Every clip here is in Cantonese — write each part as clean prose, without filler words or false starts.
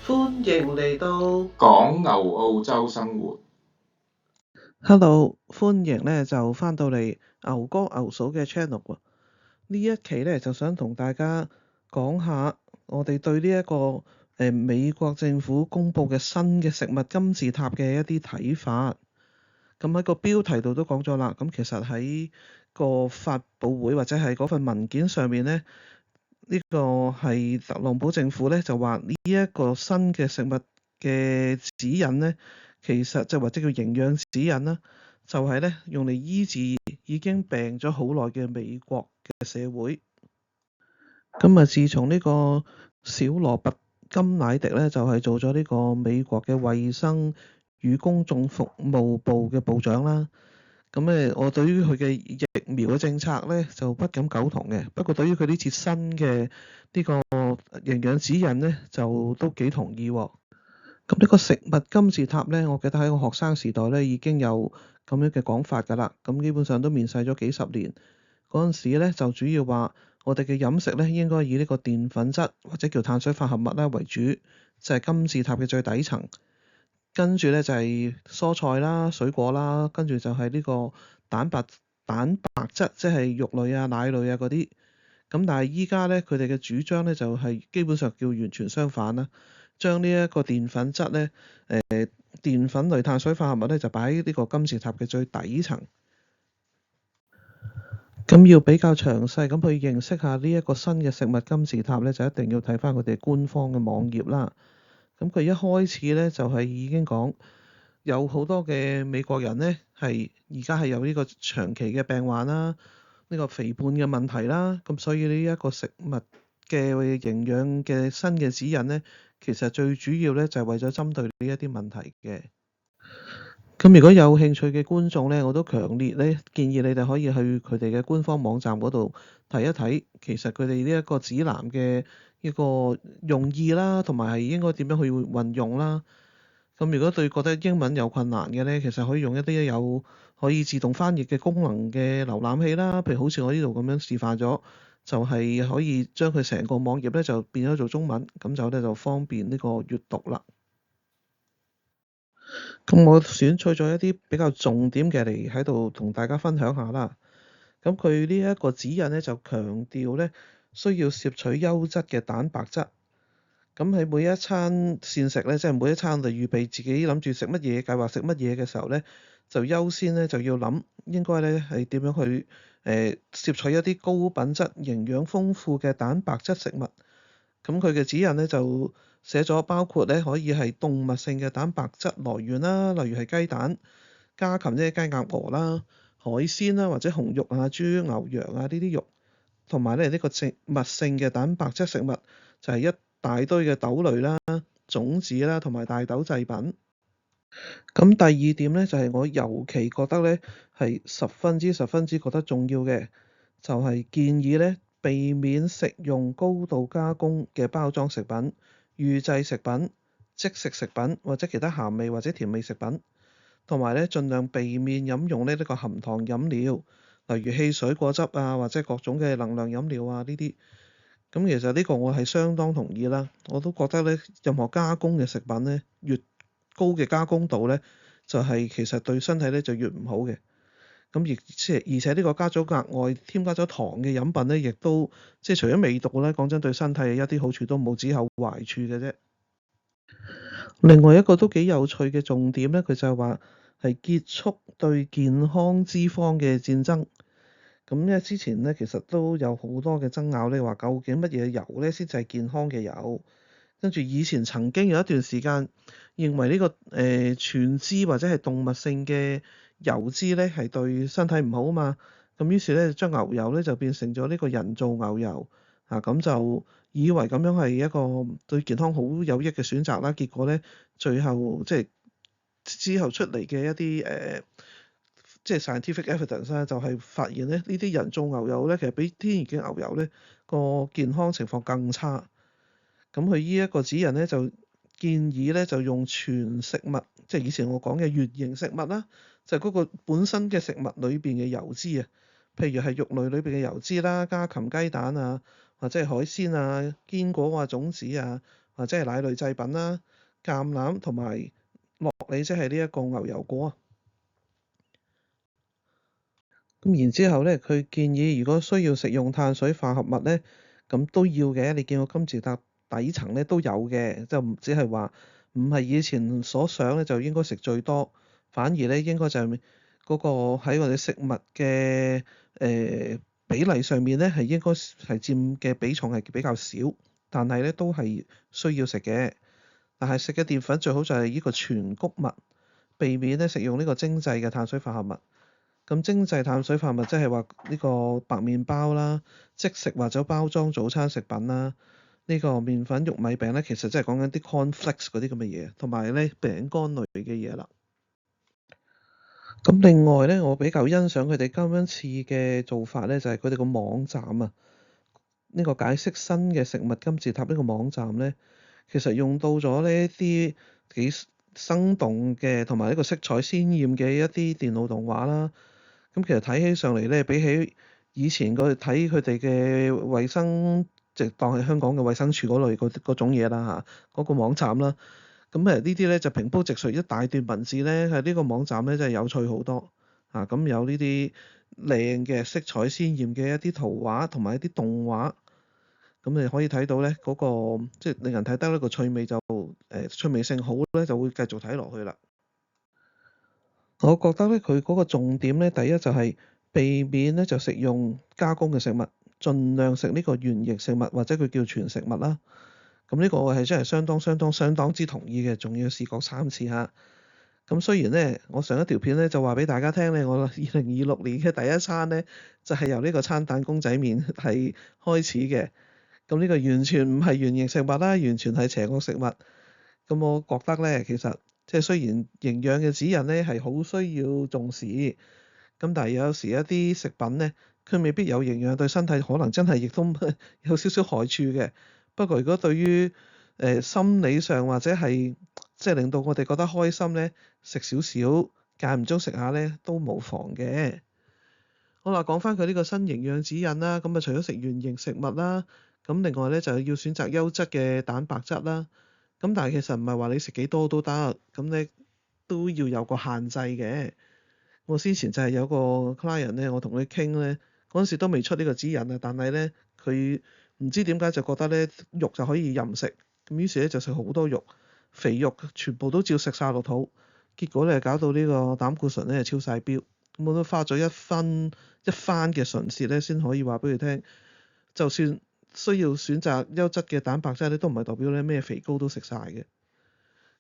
歡迎嚟到講牛澳洲生活。Hello，歡迎咧就翻到嚟牛哥牛嫂嘅 channel 喎。呢一期咧就想同大家講下我哋對呢一個美國政府公布嘅新嘅食物金字塔嘅一啲睇法。咁喺個標題度都講咗啦。咁其實喺個發佈會或者係嗰份文件上面咧，呢個係特朗普政府咧就話呢一個新嘅食物嘅指引咧，其實即係或者叫營養指引啦，就係咧用嚟醫治已經病咗好耐嘅美國嘅社會。咁啊，自從呢個小羅拔金乃迪咧就係做咗呢個美國嘅衛生與公眾服務部嘅部長啦。咁我對於佢嘅疫苗嘅政策咧就不敢苟同嘅，不過對於佢呢次新嘅呢個營養指引咧就都幾同意喎。咁呢個食物金字塔咧，我記得喺我學生時代咧已經有咁樣嘅講法㗎啦。咁基本上都面世咗幾十年。嗰陣時咧就主要話我哋嘅飲食咧應該以呢個澱粉質或者叫碳水化合物啦為主，就係金字塔嘅最底層。跟住咧就係蔬菜啦、水果啦，跟住就係呢個蛋白質，即係肉類啊、奶類啊嗰啲。咁但係依家咧佢哋嘅主張咧就係基本上叫完全相反啦，將呢一個澱粉質咧澱粉類碳水化合物咧就擺喺呢個金字塔嘅最底層。咁要比較詳細咁去認識下呢一個新嘅食物金字塔咧，就一定要睇翻佢哋官方嘅網頁啦。咁佢一開始咧就係已經講有好多嘅美國人咧係而家係有呢個長期嘅病患啦，呢個肥胖嘅問題啦。咁所以呢一個食物嘅營養嘅新嘅指引咧，其實最主要咧就係為咗針對呢一啲問題嘅。咁如果有興趣嘅觀眾咧，我都強烈咧建議你哋可以去佢哋嘅官方網站嗰度睇一睇，其實佢哋呢一個指南嘅一個用意啦，同埋係應該點樣去運用啦。咁如果對覺得英文有困難嘅咧，其實可以用一啲有可以自動翻譯嘅功能嘅瀏覽器啦，譬如好似我呢度咁樣示範咗，就係可以將佢成個網頁咧就變咗做中文，咁就方便呢個閱讀啦。咁我選取咗一啲比較重點嘅嚟喺度同大家分享下啦。咁佢呢一個指引咧就強調咧需要攝取優質嘅蛋白質。咁喺每一餐膳食咧，即係每一餐就預備自己諗住食乜嘢、計劃食乜嘢嘅時候咧，就優先咧就要諗應該咧係點樣去攝取一啲高品質、營養豐富嘅蛋白質食物。咁佢嘅指引咧就寫咗包括咧可以係動物性嘅蛋白質來源啦，例如係雞蛋、家禽即係雞鴨鵝啦、海鮮啦或者紅肉啊、豬牛羊啊呢啲肉，同埋咧呢個植物性嘅蛋白質食物就係一大堆嘅豆類啦、種子啦同埋大豆製品。咁第二點咧就係我尤其覺得咧係十分之覺得重要嘅，就係建議咧避免食用高度加工嘅包裝食品、預製食品、即食食品或者其他鹹味或者甜味食品，同埋咧盡量避免飲用呢個含糖飲料，例如汽水、果汁啊或者各種嘅能量飲料啊呢啲。咁其實呢個我係相當同意啦，我都覺得咧任何加工嘅食品咧越高嘅加工度咧就係其實對身體咧就越唔好嘅。咁而且呢個加咗額外添加咗糖嘅飲品咧，亦都即係除咗味道咧，講真對身體一啲好處都冇，只有壞處嘅啫。另外一個都幾有趣嘅重點咧，佢就係話係結束對健康脂肪嘅戰爭。咁因為之前咧其實都有好多嘅爭拗咧，話究竟乜嘢油咧先至係健康嘅油？跟住以前曾經有一段時間認為呢個全脂或者係動物性嘅油脂咧係對身體唔好啊嘛。咁於是咧將牛油咧就變成咗呢個人造牛油啊，咁就以為咁樣係一個對健康好有益嘅選擇啦。結果咧最後即係之後出嚟嘅一啲即係 scientific evidence 啦，就係發現咧呢啲人造牛油咧其實比天然嘅牛油咧個健康情況更差。咁佢呢一個指引咧就建議咧就用全食物，即係以前我講嘅原型食物啦，就係嗰個本身嘅食物裏邊嘅油脂啊，譬如係肉類裏邊嘅油脂啦、家禽雞蛋啊，或者係海鮮啊、堅果啊、種子啊，或者係奶類製品啦、橄欖同埋酪梨，即係呢一個牛油果啊。咁然之後咧，佢建議如果需要食用碳水化合物咧，咁都要嘅。你見個金字塔底層咧都有嘅，就唔只係話唔係以前所想咧就應該食最多，反而咧應該就係嗰個喺我哋食物嘅比例上面咧係應該係佔嘅比重係比較少，但係咧都係需要食嘅。但係食嘅澱粉最好就係呢個全穀物，避免咧食用呢個精製嘅碳水化合物。咁精製碳水化合物即係話呢個白麵包啦、即食或者包裝早餐食品啦、呢個麵粉玉米餅咧，其實即係講緊啲 cornflakes 嗰啲咁嘅嘢，同埋咧餅乾類嘅嘢啦。咁另外咧，我比較欣賞佢哋今次嘅做法咧，就係佢哋個網站啊，呢個解釋新嘅食物金字塔呢個網站咧，其實用到咗呢一啲幾生動嘅同埋一個色彩鮮豔嘅一啲電腦動畫啦。咁其實睇起上嚟咧，比起以前睇佢哋嘅衞生，即當係香港嘅衛生署嗰類嗰種嘢啦嚇，嗰個網站啦。咁呢啲咧就平鋪直述一大段文字咧，喺呢個網站咧真係有趣好多啊！咁有呢啲靚嘅色彩鮮豔嘅一啲圖畫同埋一啲動畫，咁你可以睇到咧嗰個即係令人睇得呢個趣味就趣味性好咧，就會繼續睇落去啦。我覺得咧，佢嗰個重點咧，第一就係避免咧就食用加工嘅食物，盡量食呢個原形食物或者佢叫全食物啦。咁呢個我係真係相當之同意嘅，仲要試過3次嚇。咁雖然咧，我上一條片咧就話俾大家聽咧，我2026年嘅第一餐咧就係由呢個餐蛋公仔麵係開始嘅。咁呢個完全唔係原形食物啦，完全係邪惡食物。咁我覺得咧，其實即係雖然營養嘅指引咧係好需要重視，咁但係有時一啲食品咧，佢未必有營養，對身體可能真係亦都有少少害處嘅。不過如果對於心理上或者係即係令到我哋覺得開心咧，食少少間唔中食下咧都無妨嘅。好啦，講翻佢呢個新營養指引啦，咁啊除咗食原形食物啦，咁另外咧就要選擇優質嘅蛋白質啦。咁但係其實唔係話你食幾多都得，咁咧都要有個限制嘅。我之前就係有個 client 咧，我同佢傾咧，嗰陣時都未出呢個指引啊，但係咧佢唔知點解就覺得咧肉就可以任食，咁於是咧就食好多肉，肥肉全部都照食晒落肚，結果咧搞到呢個膽固醇咧超晒標。咁我都花咗一番嘅唇舌咧，先可以話俾佢聽，就算需要選擇優質嘅蛋白質咧，都唔係代表咧咩肥膏都食晒嘅。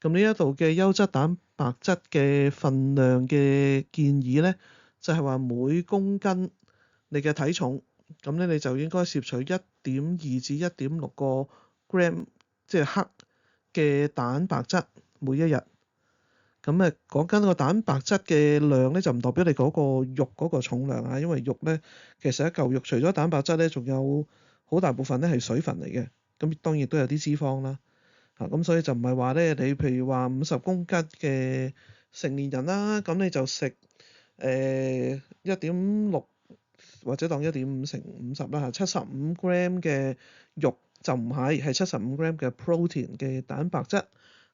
咁呢一度嘅優質蛋白質嘅份量嘅建議咧，就係話每公斤你嘅體重，咁咧你就應該攝取1.2至1.6個 gram，即係克嘅蛋白質每一日。咁講緊個蛋白質嘅量咧，就唔代表你嗰個肉嗰個重量啊，因為肉咧其實一嚿肉除咗蛋白質咧，仲有好大部分咧係水分嚟嘅，咁當然都有啲脂肪啦。咁所以就唔係話咧，你譬如話50公斤嘅成年人啦，咁你就食1.6或者當1.5乘50啦嚇，75 gram 嘅肉就唔係75 gram 嘅 protein 嘅蛋白質。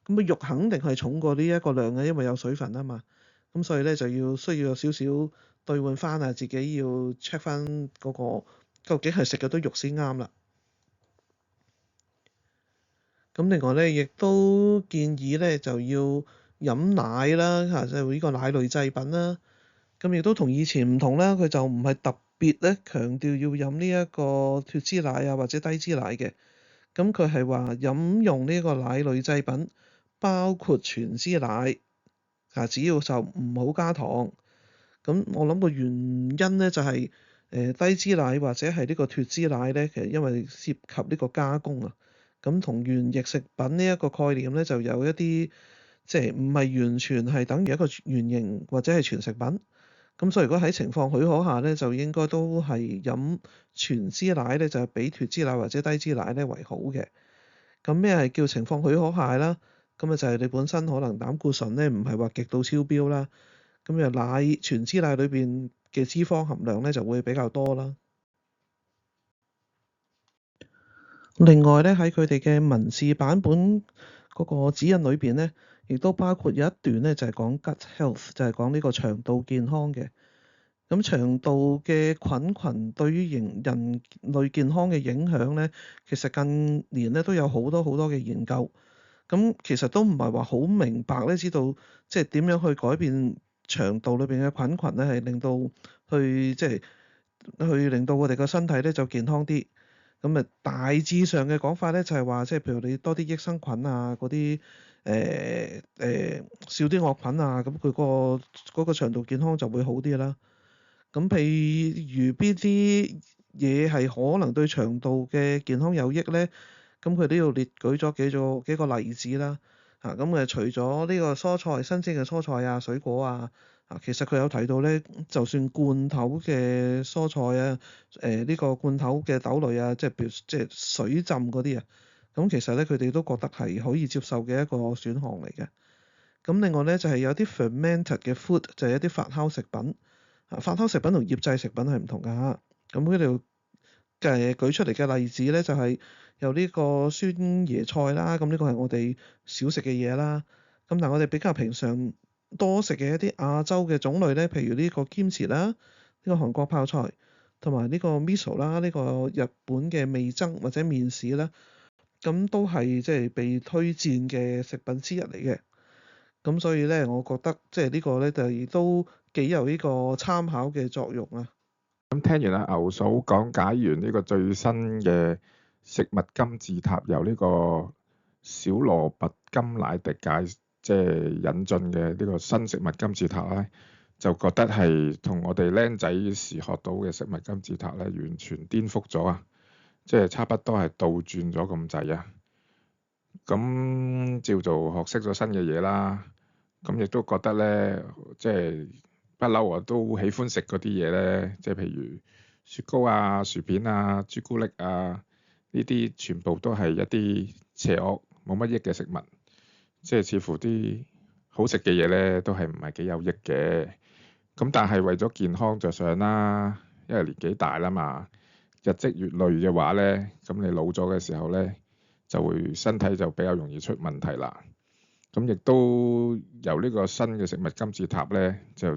咁肉肯定係重過呢一個量嘅，因為有水分啊嘛。咁所以咧就需要有少少兌換翻啊，自己要 check 翻嗰個究竟係食幾多肉先啱啦。咁另外咧，亦都建議咧就要飲奶啦嚇，就係呢個奶類製品啦。咁亦都同以前唔同啦，佢就唔係特別咧強調要飲呢一個脫脂奶啊或者低脂奶嘅。咁佢係話飲用呢個奶類製品，包括全脂奶只要就唔好加糖。咁我諗個原因咧就係低脂奶或者係呢個脫脂奶咧，其實因為涉及呢個加工啊。咁同原液食品呢一個概念咧，就有一啲即係唔係完全係等於一個原形或者係全食品。咁所以如果喺情況許可下咧，就應該都係飲全脂奶咧，就係比脫脂奶或者低脂奶咧為好嘅。咁咩係叫情況許可下啦？咁就係你本身可能膽固醇咧唔係話極度超標啦，咁全脂奶裏邊嘅脂肪含量咧就會比較多啦。另外咧，喺佢哋嘅文字版本嗰個指引裏邊咧，亦都包括有一段咧就係講 gut health，就係講呢個腸道健康嘅。咁腸道嘅菌群對於人類健康嘅影響咧，其實近年咧都有好多嘅研究。咁其實都唔係話好明白咧，知道即係點樣去改變腸道裏邊嘅菌群咧，係令到去令到我哋個身體咧就健康啲。咁大致上嘅講法咧就係話，即係譬如你多啲益生菌啊，嗰啲少啲惡菌啊，咁佢嗰個腸道健康就會好啲啦。咁譬如邊啲嘢係可能對腸道嘅健康有益咧？咁佢都要列舉咗幾個例子啦。咁除咗呢個蔬菜，新鮮嘅蔬菜啊、水果啊，其實佢有提到咧，就算罐頭嘅蔬菜啊，呢個罐頭嘅豆類啊，即係譬如即係水浸嗰啲啊，咁其實咧佢哋都覺得係可以接受嘅一個選項嚟嘅。咁另外咧就係有啲 fermented 嘅 food，就係一啲發酵食品。發酵食品同醃製食品係唔同㗎嚇。咁佢哋舉出嚟嘅例子咧，就係有呢個酸椰菜啦，咁呢個係我哋少食嘅嘢啦。咁但係我哋比較平常多食嘅一啲亞洲嘅種類咧，譬如呢個 kimchi 啦，呢個韓國泡菜，同埋呢個 miso 啦，呢個日本嘅味噌或者麵豉啦，咁都係即係被推薦嘅食品之一嚟嘅。咁所以咧，我覺得即係呢個咧就亦都幾有呢個參考嘅作用啊。咁聽完阿牛嫂講解完呢個最新嘅食物金字塔，由呢個小蘿蔔甘迺迪即係引進嘅呢個新食物金字塔咧，就覺得係同我哋僆仔時學到嘅食物金字塔咧，完全顛覆咗啊！即係差不多係倒轉咗咁滯啊！咁照做學識咗新嘅嘢啦，咁亦都覺得咧，即係不嬲我都喜歡食嗰啲嘢咧，即係譬如雪糕啊、薯片啊、朱古力啊，呢啲全部都係一啲邪惡冇乜益嘅食物，即係似乎啲好食嘅嘢咧都係唔係幾有益嘅。咁但係為咗健康着想啦，因為年紀大啦嘛，日積月累嘅話咧，咁你老咗嘅時候咧，就會身體就比較容易出問題啦。咁亦都由呢個新嘅食物金字塔咧，就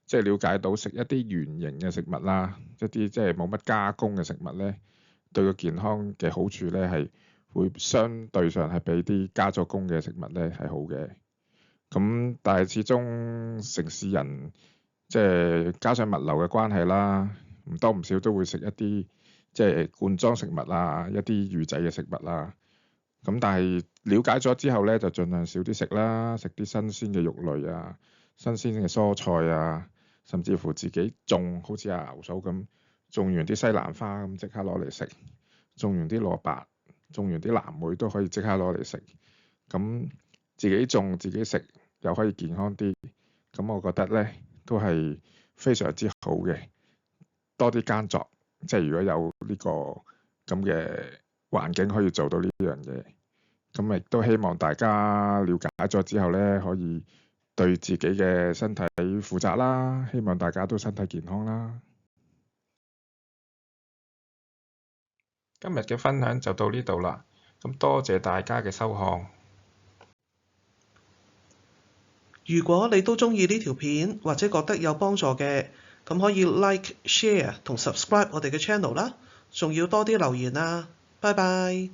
即係了解到食一啲原形嘅食物啦，一啲即係冇乜加工嘅食物咧，對個健康嘅好處咧係會相對上係比啲加咗工嘅食物咧係好嘅。咁但係始終城市人即係加上物流嘅關係啦，唔多唔少都會食一啲即係罐裝食物啊，一啲預製嘅食物啦。咁但係了解咗之後咧，就盡量少啲食啦，食啲新鮮嘅肉類啊，新鮮嘅蔬菜啊，甚至乎自己種，好似阿牛嫂咁種完啲西蘭花咁即刻攞嚟食，種完啲蘿蔔，種完啲藍莓都可以即刻攞嚟食。咁自己種自己食又可以健康啲，咁我覺得咧都係非常之好嘅。多啲耕作，即係如果有呢個咁嘅環境可以做到呢樣嘢，咁亦都希望大家了解咗之後咧，可以對自己嘅身體負責啦。希望大家都身體健康啦。今日嘅分享就到呢度啦，咁多謝大家嘅收看。如果你都鍾意呢條片或者覺得有幫助嘅，咁可以 like、share 同 subscribe 我哋嘅 channel 啦，仲要多啲留言啊！拜拜。